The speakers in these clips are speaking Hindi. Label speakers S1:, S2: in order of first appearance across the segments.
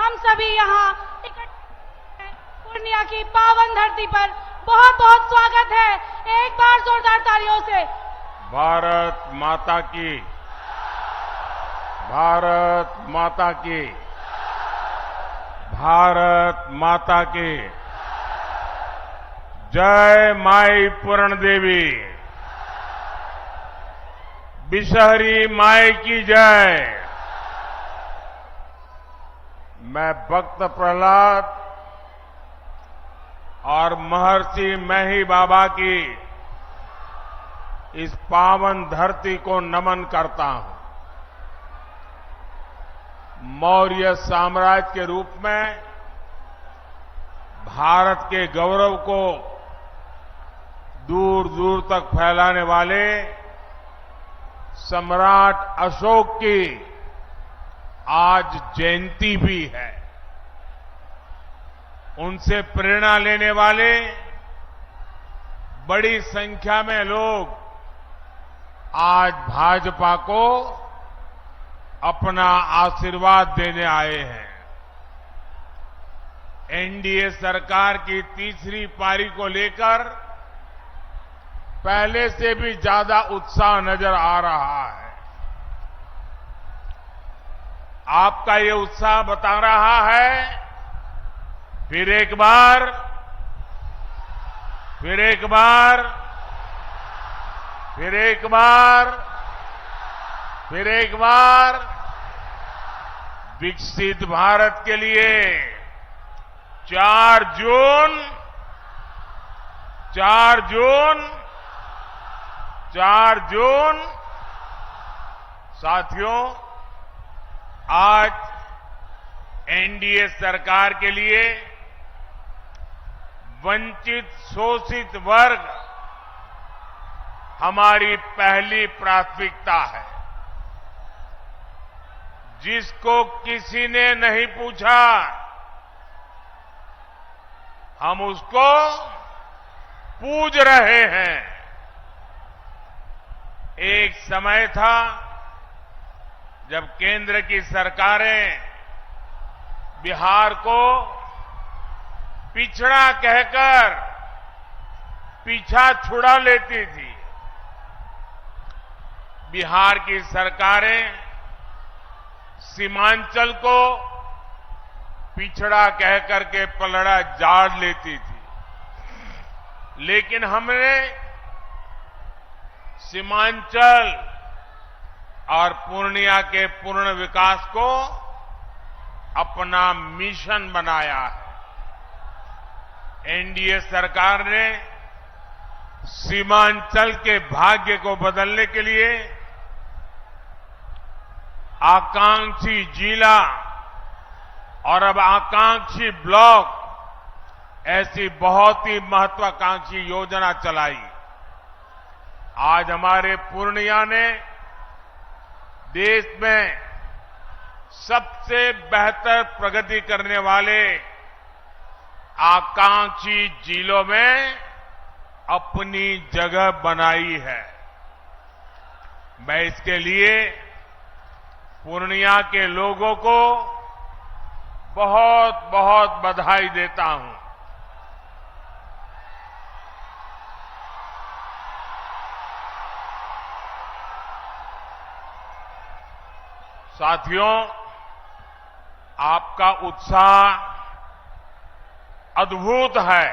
S1: हम सभी यहाँ इकट्ठे हैं। पूर्णिया की पावन धरती पर बहुत बहुत स्वागत है। एक बार जोरदार तालियों से।
S2: भारत माता की, भारत माता की, भारत माता की जय माई पूर्ण देवी, बिशहरी माई की जय। मैं भक्त प्रहलाद और महर्षि मैही बाबा की इस पावन धरती को नमन करता हूं। मौर्य साम्राज्य के रूप में भारत के गौरव को दूर दूर तक फैलाने वाले सम्राट अशोक की आज जयंती भी है। उनसे प्रेरणा लेने वाले बड़ी संख्या में लोग आज भाजपा को अपना आशीर्वाद देने आए हैं। एनडीए सरकार की तीसरी पारी को लेकर पहले से भी ज्यादा उत्साह नजर आ रहा है। आपका ये उत्साह बता रहा है, फिर एक बार, फिर एक बार, फिर एक बार, फिर एक बार विकसित भारत के लिए 4 जून, 4 जून, 4 जून। साथियों, आज एनडीए सरकार के लिए वंचित शोषित वर्ग हमारी पहली प्राथमिकता है। जिसको किसी ने नहीं पूछा, हम उसको पूज रहे हैं। एक समय था जब केंद्र की सरकारें बिहार को पिछड़ा कहकर पीछा छुड़ा लेती थी। बिहार की सरकारें सीमांचल को पिछड़ा कहकर के पलड़ा झाड़ लेती थी। लेकिन हमने सीमांचल और पूर्णिया के पूर्ण विकास को अपना मिशन बनाया है। एनडीए सरकार ने सीमांचल के भाग्य को बदलने के लिए आकांक्षी जिला और अब आकांक्षी ब्लॉक ऐसी बहुत ही महत्वाकांक्षी योजना चलाई। आज हमारे पूर्णिया ने देश में सबसे बेहतर प्रगति करने वाले आकांक्षी जिलों में अपनी जगह बनाई है। मैं इसके लिए पूर्णिया के लोगों को बहुत बहुत बधाई देता हूं। साथियों, आपका उत्साह अद्भुत है।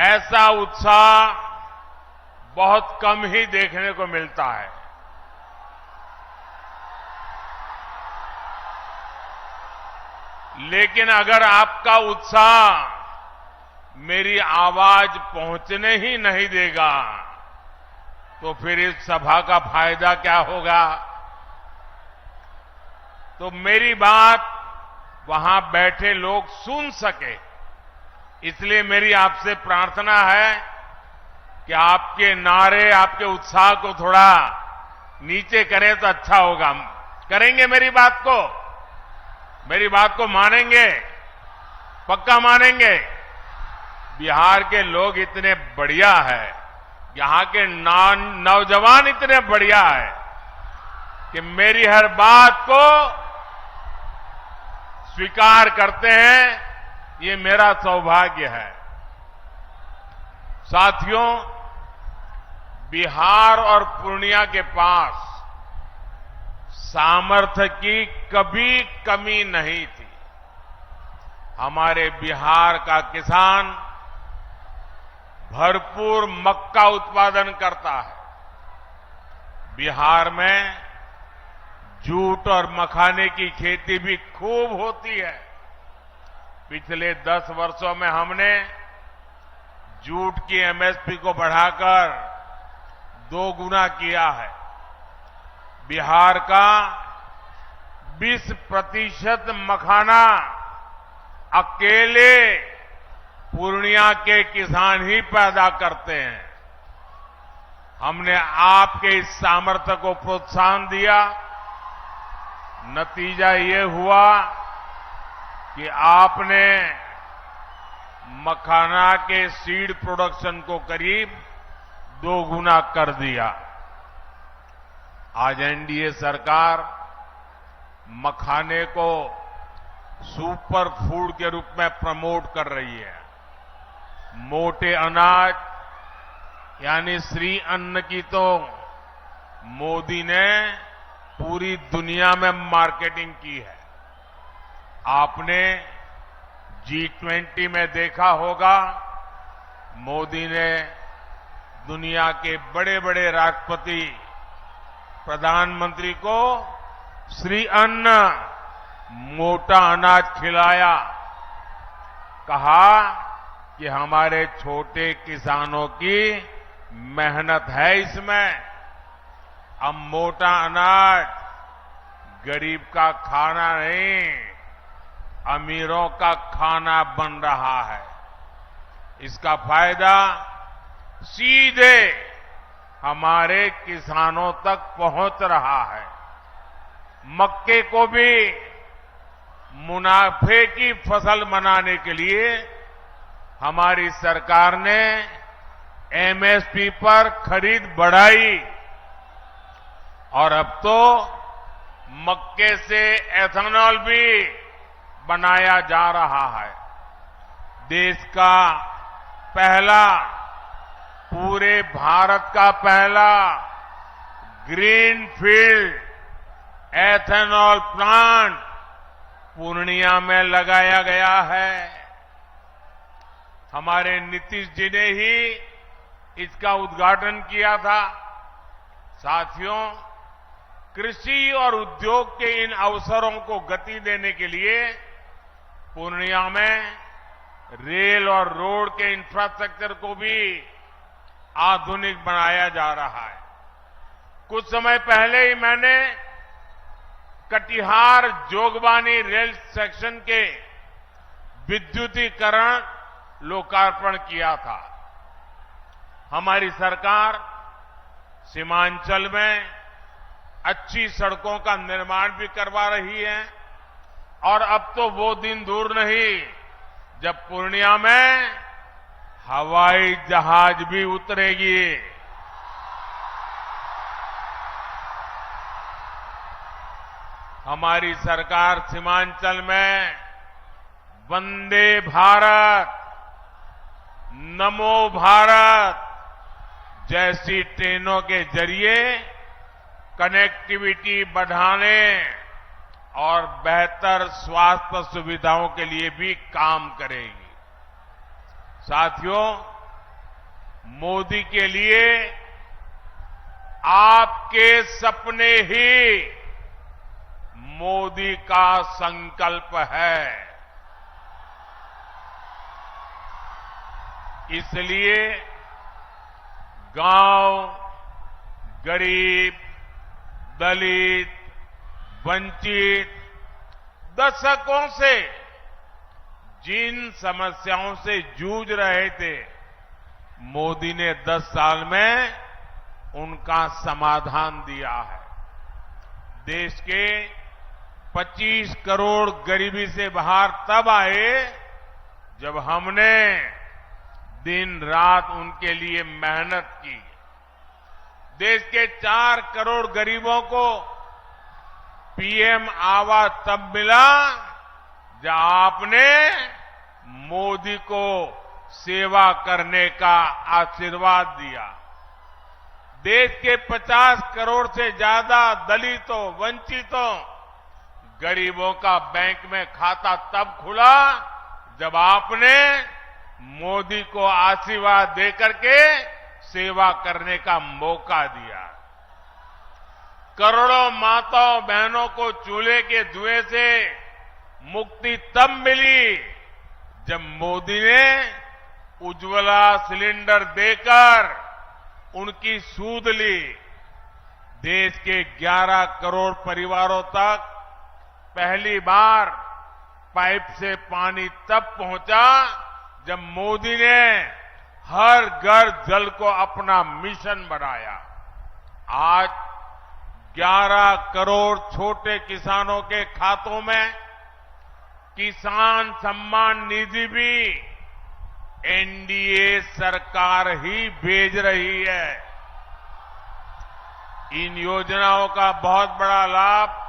S2: ऐसा उत्साह बहुत कम ही देखने को मिलता है। लेकिन अगर आपका उत्साह मेरी आवाज पहुंचने ही नहीं देगा तो फिर इस सभा का फायदा क्या होगा। तो मेरी बात वहां बैठे लोग सुन सके, इसलिए मेरी आपसे प्रार्थना है कि आपके नारे, आपके उत्साह को थोड़ा नीचे करें तो अच्छा होगा। करेंगे मेरी बात को? मेरी बात को मानेंगे? पक्का मानेंगे? बिहार के लोग इतने बढ़िया है, यहां के नौजवान इतने बढ़िया है कि मेरी हर बात को स्वीकार करते हैं, ये मेरा सौभाग्य है। साथियों, बिहार और पूर्णिया के पास सामर्थ्य की कभी कमी नहीं थी। हमारे बिहार का किसान भरपूर मक्का उत्पादन करता है। बिहार में जूट और मखाने की खेती भी खूब होती है। पिछले 10 वर्षों में हमने जूट की एमएसपी को बढ़ाकर 2 गुना किया है। बिहार का 20% मखाना अकेले पूर्णिया के किसान ही पैदा करते हैं। हमने आपके इस सामर्थ्य को प्रोत्साहन दिया। नतीजा ये हुआ कि आपने मखाना के सीड प्रोडक्शन को करीब 2 गुना कर दिया। आज एनडीए सरकार मखाने को सुपर फूड के रूप में प्रमोट कर रही है। मोटे अनाज यानी श्री अन्न की तो मोदी ने पूरी दुनिया में मार्केटिंग की है। आपने G20 में देखा होगा, मोदी ने दुनिया के बड़े बड़े राष्ट्रपति, प्रधानमंत्री को श्री अन्न मोटा अनाज खिलाया। कहा कि हमारे छोटे किसानों की मेहनत है इसमें। अब मोटा अनाज गरीब का खाना नहीं, अमीरों का खाना बन रहा है। इसका फायदा सीधे हमारे किसानों तक पहुंच रहा है। मक्के को भी मुनाफे की फसल बनाने के लिए हमारी सरकार ने एमएसपी पर खरीद बढ़ाई और अब तो मक्के से एथेनॉल भी बनाया जा रहा है। देश का पहला, पूरे भारत का पहला green field ethanol plant Purnia में लगाया गया है। हमारे नीतीश जी ने ही इसका उद्घाटन किया था। साथियों, कृषि और उद्योग के इन अवसरों को गति देने के लिए पूर्णिया में रेल और रोड के इंफ्रास्ट्रक्चर को भी आधुनिक बनाया जा रहा है। कुछ समय पहले ही मैंने कटिहार जोगबानी रेल सेक्शन के विद्युतीकरण लोकार्पण किया था। हमारी सरकार सीमांचल में अच्छी सड़कों का निर्माण भी करवा रही है और अब तो वो दिन दूर नहीं जब पूर्णिया में हवाई जहाज भी उतरेगी। हमारी सरकार सीमांचल में वंदे भारत, नमो भारत जैसी ट्रेनों के जरिए कनेक्टिविटी बढ़ाने और बेहतर स्वास्थ्य सुविधाओं के लिए भी काम करेगी। साथियों, मोदी के लिए आपके सपने ही मोदी का संकल्प है। इसलिए गांव, गरीब, दलित, वंचित दशकों से जिन समस्याओं से जूझ रहे थे, मोदी ने 10 साल में उनका समाधान दिया है। देश के 25 करोड़ गरीबी से बाहर तब आए जब हमने दिन रात उनके लिए मेहनत की। देश के 4 करोड़ गरीबों को पीएम आवास तब मिला जब आपने मोदी को सेवा करने का आशीर्वाद दिया। देश के 50 करोड़ से ज्यादा दलितों, वंचितों, गरीबों का बैंक में खाता तब खुला जब आपने मोदी को आशीर्वाद देकर के सेवा करने का मौका दिया। करोड़ों माताओं बहनों को चूल्हे के धुएं से मुक्ति तब मिली जब मोदी ने उज्ज्वला सिलेंडर देकर उनकी सूध ली। देश के 11 करोड़ परिवारों तक पहली बार पाइप से पानी तब पहुंचा जब मोदी ने हर घर जल को अपना मिशन बनाया। आज 11 करोड़ छोटे किसानों के खातों में किसान सम्मान निधि भी एनडीए सरकार ही भेज रही है। इन योजनाओं का बहुत बड़ा लाभ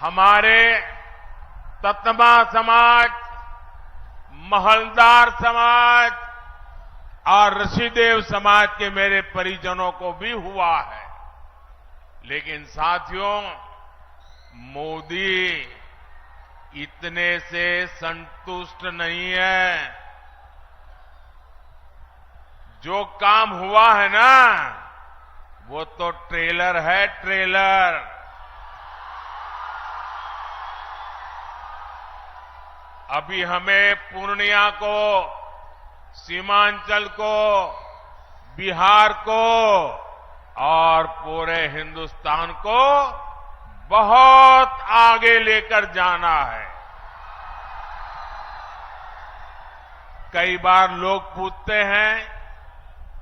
S2: हमारे ततमा समाज, महलदार समाज और ऋषिदेव समाज के मेरे परिजनों को भी हुआ है। लेकिन साथियों, मोदी इतने से संतुष्ट नहीं है। जो काम हुआ है ना, वो तो ट्रेलर है, ट्रेलर। अभी हमें पूर्णिया को, सीमांचल को, बिहार को और पूरे हिंदुस्तान को बहुत आगे लेकर जाना है। कई बार लोग पूछते हैं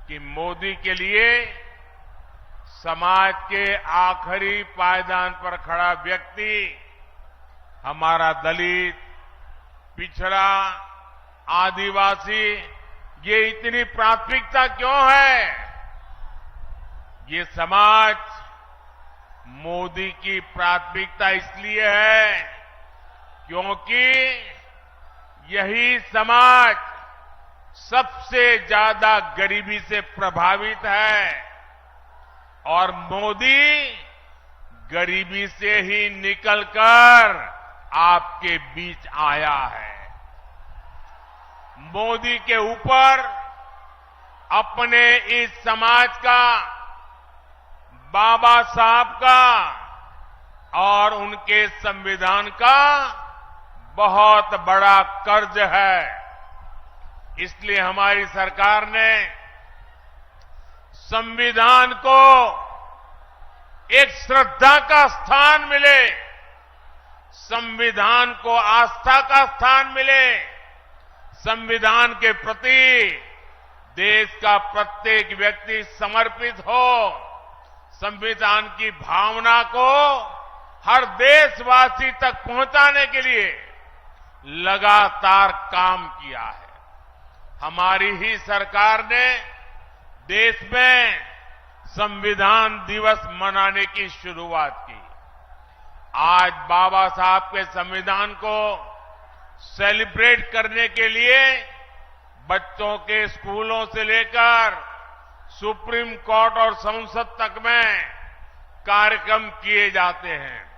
S2: कि मोदी के लिए समाज के आखिरी पायदान पर खड़ा व्यक्ति, हमारा दलित, पिछड़ा, आदिवासी, ये इतनी प्राथमिकता क्यों है? ये समाज मोदी की प्राथमिकता इसलिए है क्योंकि यही समाज सबसे ज्यादा गरीबी से प्रभावित है और मोदी गरीबी से ही निकलकर आपके बीच आया है। मोदी के ऊपर अपने इस समाज का, बाबा साहब का और उनके संविधान का बहुत बड़ा कर्ज है। इसलिए हमारी सरकार ने संविधान को एक श्रद्धा का स्थान मिले, संविधान को आस्था का स्थान मिले, संविधान के प्रति देश का प्रत्येक व्यक्ति समर्पित हो, संविधान की भावना को हर देशवासी तक पहुंचाने के लिए लगातार काम किया है। हमारी ही सरकार ने देश में संविधान दिवस मनाने की शुरुआत की। आज बाबा साहब के संविधान को सेलिब्रेट करने के लिए बच्चों के स्कूलों से लेकर सुप्रीम कोर्ट और संसद तक में कार्यक्रम किए जाते हैं।